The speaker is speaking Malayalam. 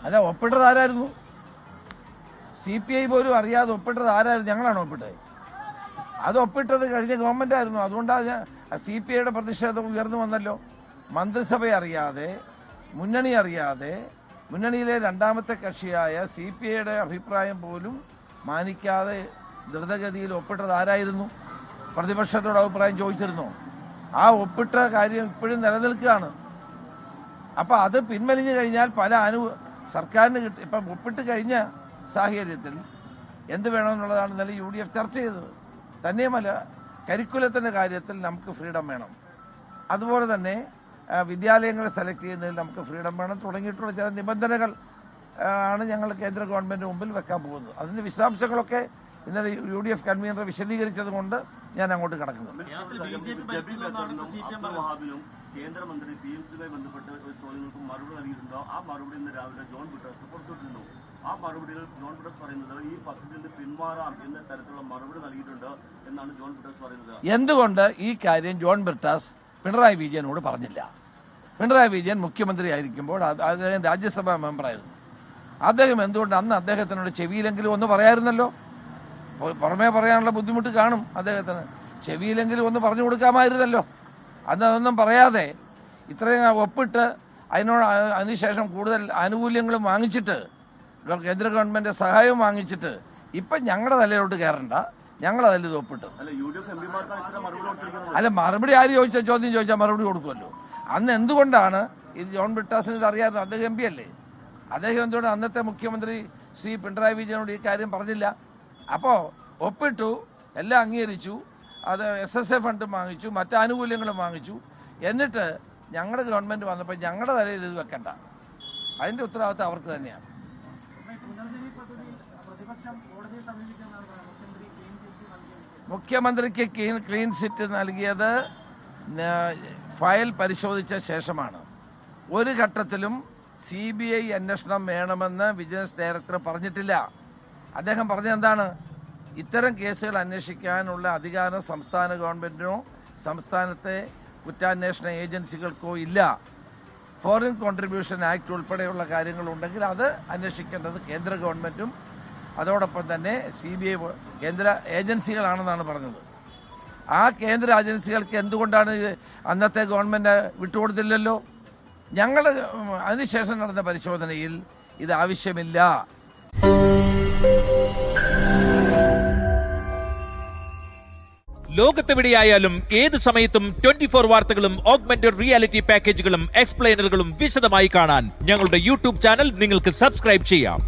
അല്ല, ഒപ്പിട്ടത് ആരായിരുന്നു? CPI പോലും അറിയാതെ ഒപ്പിട്ടത് ആരായിരുന്നു? ഞങ്ങളാണ് ഒപ്പിട്ടത്. അത് ഒപ്പിട്ടത് കഴിഞ്ഞ ഗവൺമെന്റ് ആയിരുന്നു. അതുകൊണ്ടാണ് CPIയുടെ പ്രതിഷേധം ഉയർന്നു വന്നല്ലോ. മന്ത്രിസഭ അറിയാതെ, മുന്നണി അറിയാതെ, മുന്നണിയിലെ രണ്ടാമത്തെ കക്ഷിയായ CPIയുടെ അഭിപ്രായം പോലും മാനിക്കാതെ ദ്രുതഗതിയിൽ ഒപ്പിട്ടത് ആരായിരുന്നു? പ്രതിപക്ഷത്തോട് അഭിപ്രായം ചോദിച്ചിരുന്നോ? ആ ഒപ്പിട്ട കാര്യം ഇപ്പോഴും നിലനിൽക്കുകയാണ്. അപ്പൊ അത് പിൻവലിഞ്ഞു കഴിഞ്ഞാൽ പല സർക്കാരിന് ഇപ്പം ഒപ്പിട്ട് കഴിഞ്ഞ സാഹചര്യത്തിൽ എന്ത് വേണമെന്നുള്ളതാണ് ഇന്നലെ UDF ചർച്ച ചെയ്തത്. തന്നെയുമല്ല, കരിക്കുലത്തിന്റെ കാര്യത്തിൽ നമുക്ക് ഫ്രീഡം വേണം. അതുപോലെ തന്നെ വിദ്യാലയങ്ങളെ സെലക്ട് ചെയ്യുന്നതിൽ നമുക്ക് ഫ്രീഡം വേണം. തുടങ്ങിയിട്ടുള്ള ചില നിബന്ധനകൾ ആണ് ഞങ്ങൾ കേന്ദ്ര ഗവൺമെന്റ് മുമ്പിൽ വെക്കാൻ പോകുന്നത്. അതിന്റെ വിശദാംശങ്ങളൊക്കെ ഇന്നലെ UDF കൺവീനർ വിശദീകരിച്ചത് കൊണ്ട് ഞാൻ അങ്ങോട്ട് കടക്കുന്നത്. കേന്ദ്രമന്ത്രി PMCയുമായി ബന്ധപ്പെട്ട് ചോദ്യങ്ങൾക്ക് മറുപടി നൽകിയിട്ടുണ്ടോ? ആ മറുപടി ഇന്ന് രാവിലെ ജോൺ ബ്രിട്ടാസ് പുറത്തുവിട്ടിരുന്നു. ആ മറുപടിയിൽ ജോൺ ബ്രിട്ടാസ് പറയുന്നത് ഈ പദ്ധതിയിൽ നിന്ന് പിന്മാറാം എന്ന തരത്തിലുള്ള മറുപടി നൽകിയിട്ടുണ്ട് എന്നാണ് ജോൺ ബ്രിട്ടാസ് പറയുന്നത്. എന്തുകൊണ്ട് ഈ കാര്യം ജോൺ ബ്രിട്ടാസ് പിണറായി വിജയനോട് പറഞ്ഞില്ല? പിണറായി വിജയൻ മുഖ്യമന്ത്രി ആയിരിക്കുമ്പോൾ അദ്ദേഹം രാജ്യസഭാ മെമ്പറായിരുന്നു. അദ്ദേഹം എന്തുകൊണ്ട് അന്ന് അദ്ദേഹത്തിനോട് ചെവിയിലെങ്കിലും ഒന്ന് പറയായിരുന്നല്ലോ? പുറമേ പറയാനുള്ള ബുദ്ധിമുട്ട് കാണും അദ്ദേഹത്തിന്. ചെവിയിലെങ്കിലും ഒന്ന് പറഞ്ഞു കൊടുക്കാമായിരുന്നല്ലോ. അതൊന്നും പറയാതെ ഇത്രയും ഒപ്പിട്ട് അതിനുശേഷം കൂടുതൽ ആനുകൂല്യങ്ങളും വാങ്ങിച്ചിട്ട്, കേന്ദ്ര ഗവൺമെന്റ് സഹായവും വാങ്ങിച്ചിട്ട് ഇപ്പം ഞങ്ങളുടെ തലയിലോട്ട് കയറണ്ട, ഞങ്ങളതിൽ ഇത് ഒപ്പിട്ട്. അല്ല, മറുപടി ആര് ചോദ്യം ചോദിച്ചാൽ മറുപടി കൊടുക്കുമല്ലോ. അന്ന് എന്തുകൊണ്ടാണ് ഇത് ജോൺ ബ്രിട്ടാസിന് ഇത് അറിയാമായിരുന്നു? അദ്ദേഹം MP അല്ലേ. അദ്ദേഹം എന്തുകൊണ്ട് അന്നത്തെ മുഖ്യമന്ത്രി ശ്രീ പിണറായി വിജയനോട് ഈ കാര്യം പറഞ്ഞില്ല? അപ്പോൾ ഒപ്പിട്ടു, എല്ലാം അംഗീകരിച്ചു, അത് SSA ഫണ്ടും വാങ്ങിച്ചു, മറ്റു ആനുകൂല്യങ്ങളും വാങ്ങിച്ചു. എന്നിട്ട് ഞങ്ങളുടെ ഗവൺമെന്റ് വന്നപ്പോൾ ഞങ്ങളുടെ തലയിൽ ഇത് വെക്കണ്ട, അതിന്റെ ഉത്തരവാദിത്തം അവർക്ക് തന്നെയാണ്. മുഖ്യമന്ത്രിക്ക് ക്ലീൻ ചിറ്റ് നൽകിയത് ഫയൽ പരിശോധിച്ച ശേഷമാണ്. ഒരു ഘട്ടത്തിലും CBI അന്വേഷണം വേണമെന്ന് വിജിലൻസ് ഡയറക്ടർ പറഞ്ഞിട്ടില്ല. അദ്ദേഹം പറഞ്ഞെന്താണ്? ഇത്തരം കേസുകൾ അന്വേഷിക്കാനുള്ള അധികാരം സംസ്ഥാന ഗവൺമെന്റിനോ സംസ്ഥാനത്തെ കുറ്റാന്വേഷണ ഏജൻസികൾക്കോ ഇല്ല. ഫോറിൻ കോൺട്രിബ്യൂഷൻ ആക്ട് ഉൾപ്പെടെയുള്ള കാര്യങ്ങളുണ്ടെങ്കിൽ അത് അന്വേഷിക്കേണ്ടത് കേന്ദ്ര ഗവൺമെന്റും അതോടൊപ്പം തന്നെ CBI കേന്ദ്ര ഏജൻസികളാണെന്നാണ് പറഞ്ഞത്. ആ കേന്ദ്ര ഏജൻസികൾക്ക് എന്തുകൊണ്ടാണ് അന്നത്തെ ഗവൺമെന്റ് വിട്ടുകൊടുത്തില്ലല്ലോ? ഞങ്ങൾ അതിനുശേഷം നടന്ന പരിശോധനയിൽ ഇത് ആവശ്യമില്ല. ലോകത്തെവിടെയായാലും ഏത് സമയത്തും 24 വാർത്തകളും ഓഗ്മെന്റഡ് റിയാലിറ്റി പാക്കേജുകളും എക്സ്പ്ലെയിനറുകളും വിശദമായി കാണാൻ ഞങ്ങളുടെ YouTube ചാനൽ നിങ്ങൾക്ക് സബ്സ്ക്രൈബ് ചെയ്യാം.